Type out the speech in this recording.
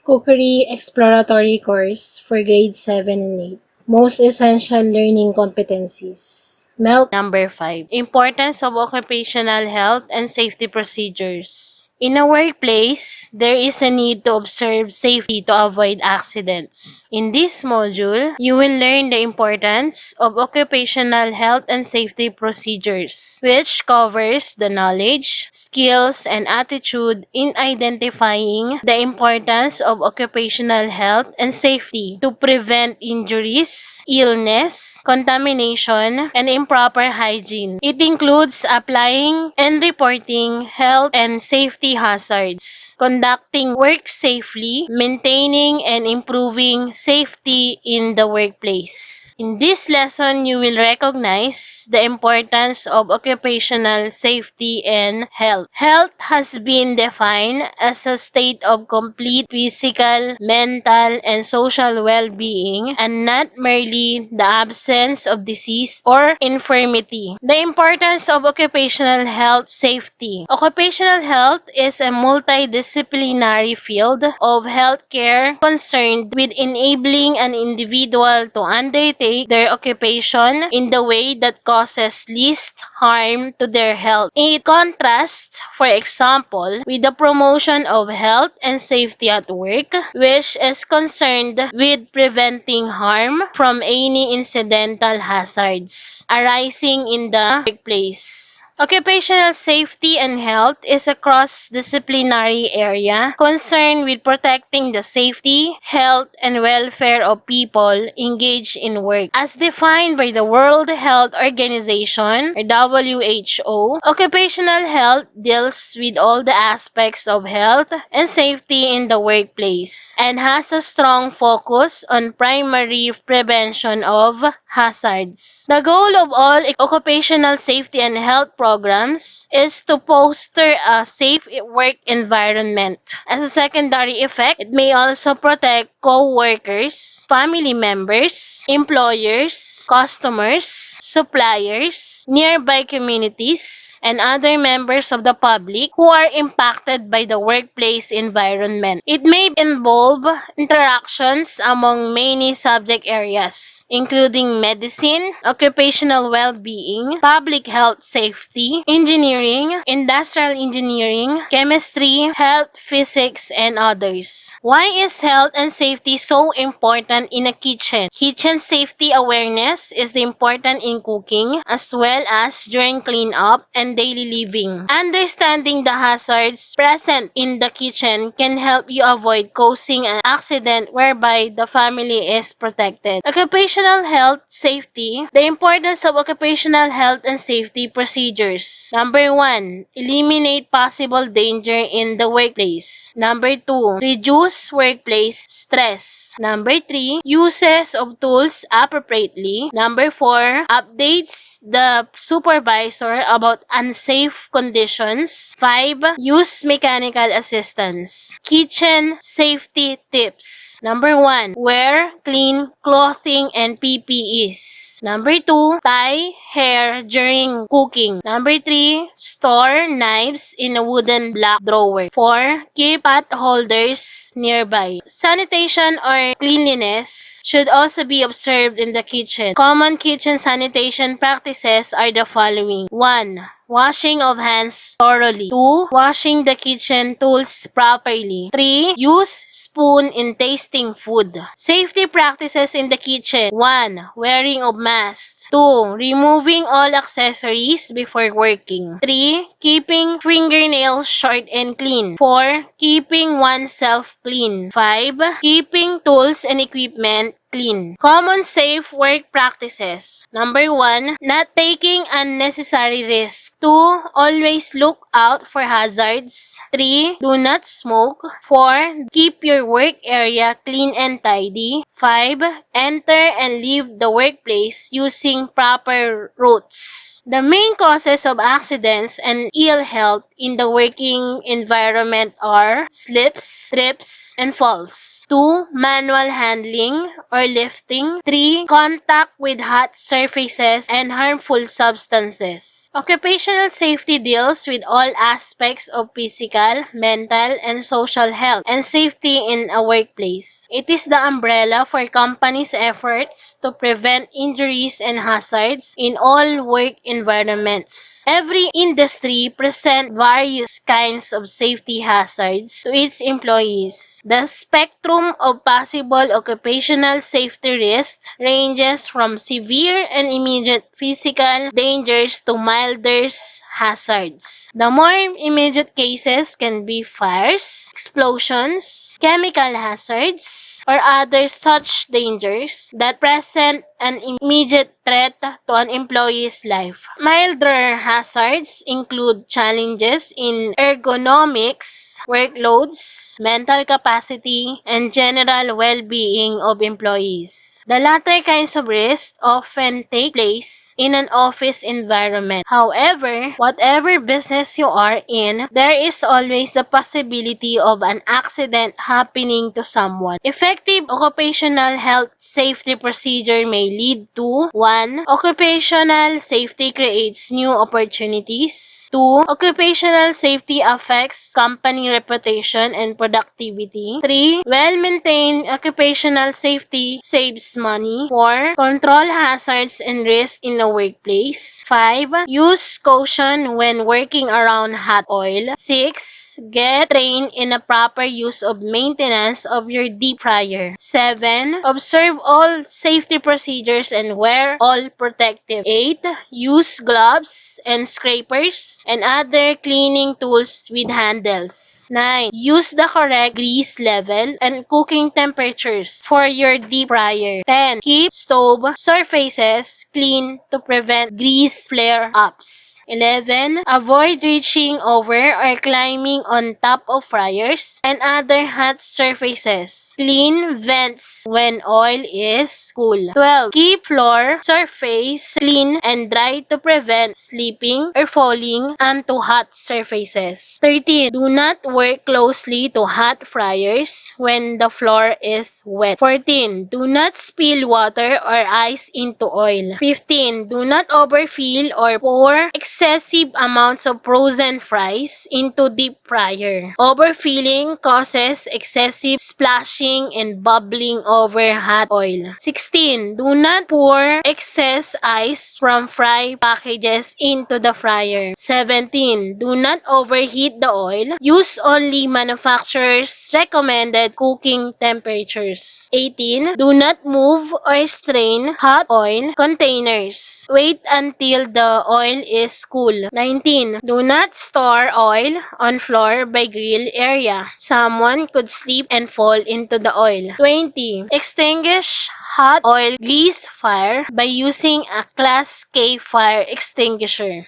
Cookery Exploratory course for grade 7 and 8. Most essential learning competencies. Number 5. Importance of occupational health and safety procedures. In a workplace, there is a need to observe safety to avoid accidents. In this module, you will learn the importance of occupational health and safety procedures, which covers the knowledge, skills, and attitude in identifying the importance of occupational health and safety to prevent injuries, illness, contamination, and improper hygiene. It includes applying and reporting health and safety hazards, conducting work safely, maintaining and improving safety in the workplace. In this lesson, you will recognize the importance of occupational safety and health. Health has been defined as a state of complete physical, mental, and social well-being, and not merely the absence of disease or infirmity. The importance of occupational health safety. Occupational health is a multidisciplinary field of healthcare concerned with enabling an individual to undertake their occupation in the way that causes least harm to their health. In contrast, for example, with the promotion of health and safety at work, which is concerned with preventing harm from any incidental hazards arising in the workplace. Occupational safety and health is a cross-disciplinary area concerned with protecting the safety, health, and welfare of people engaged in work. As defined by the World Health Organization, or WHO, occupational health deals with all the aspects of health and safety in the workplace and has a strong focus on primary prevention of hazards. The goal of all occupational safety and health programs is to foster a safe work environment. As a secondary effect, it may also protect co-workers, family members, employers, customers, suppliers, nearby communities, and other members of the public who are impacted by the workplace environment. It may involve interactions among many subject areas, including medicine, occupational well-being, public health safety, engineering, industrial engineering, chemistry, health, physics, and others. Why is health and safety so important in a kitchen? Kitchen safety awareness is important in cooking as well as during cleanup and daily living. Understanding the hazards present in the kitchen can help you avoid causing an accident whereby the family is protected. Occupational health safety. The importance of occupational health and safety procedures. Number 1, eliminate possible danger in the workplace. Number 2, reduce workplace stress. Number 3, uses of tools appropriately. Number 4, updates the supervisor about unsafe conditions. 5, use mechanical assistance. Kitchen safety tips. Number 1, wear clean clothing and PPEs. Number 2, tie hair during cooking. Number 3, store knives in a wooden block drawer. 4, keep pot holders nearby. Sanitation or cleanliness should also be observed in the kitchen. Common kitchen sanitation practices are the following. 1, washing of hands thoroughly. 2, washing the kitchen tools properly. 3, use spoon in tasting food. Safety practices in the kitchen. 1, wearing of masks. 2, removing all accessories before working. 3, keeping fingernails short and clean. 4, keeping oneself clean. 5, keeping tools and equipment clean. Common safe work practices. Number 1, not taking unnecessary risks. 2, always look out for hazards. 3, do not smoke. 4, keep your work area clean and tidy. 5, enter and leave the workplace using proper routes. The main causes of accidents and ill health in the working environment are slips, trips, and falls. 2. Manual handling or lifting. 3. Contact with hot surfaces and harmful substances. Occupational safety deals with all aspects of physical, mental, and social health and safety in a workplace. It is the umbrella for companies' efforts to prevent injuries and hazards in all work environments. Every industry presents various kinds of safety hazards to its employees. The spectrum of possible occupational safety risks ranges from severe and immediate physical dangers to milder hazards. The more immediate cases can be fires, explosions, chemical hazards, or other such dangers that present an immediate threat to an employee's life. Milder hazards include challenges in ergonomics, workloads, mental capacity, and general well-being of employees. The latter kinds of risks often take place in an office environment. However, whatever business you are in, there is always the possibility of an accident happening to someone. Effective occupational health safety procedure may lead to 1. Occupational safety creates new opportunities. 2. Occupational safety affects company reputation and productivity. 3. Well-maintained occupational safety saves money. 4. Control hazards and risks in the workplace. 5. Use caution when working around hot oil. 6. Get trained in a proper use of maintenance of your deep fryer. 7. Observe all safety procedures and wear all protective. 8. Use gloves and scrapers and other cleaning tools with handles. 9. Use the correct grease level and cooking temperatures for your deep fryer. 10. Keep stove surfaces clean to prevent grease flare-ups. 11. Avoid reaching over or climbing on top of fryers and other hot surfaces. Clean vents when oil is cool. 12. Keep floor surface clean and dry to prevent slipping or falling onto hot surfaces. 13. Do not work closely to hot fryers when the floor is wet. 14. Do not spill water or ice into oil. 15. Do not overfill or pour excessive amounts of frozen fries into deep fryer. Overfilling causes excessive splashing and bubbling over hot oil. 16. Do not pour excess ice from fry packages into the fryer. 17. Do not overheat the oil. Use only manufacturer's recommended cooking temperatures. 18. Do not move or strain hot oil containers. Wait until the oil is cool. 19. Do not store oil on floor by grill area. Someone could slip and fall into the oil. 20. Extinguish hot oil grease fire by using a Class K fire extinguisher.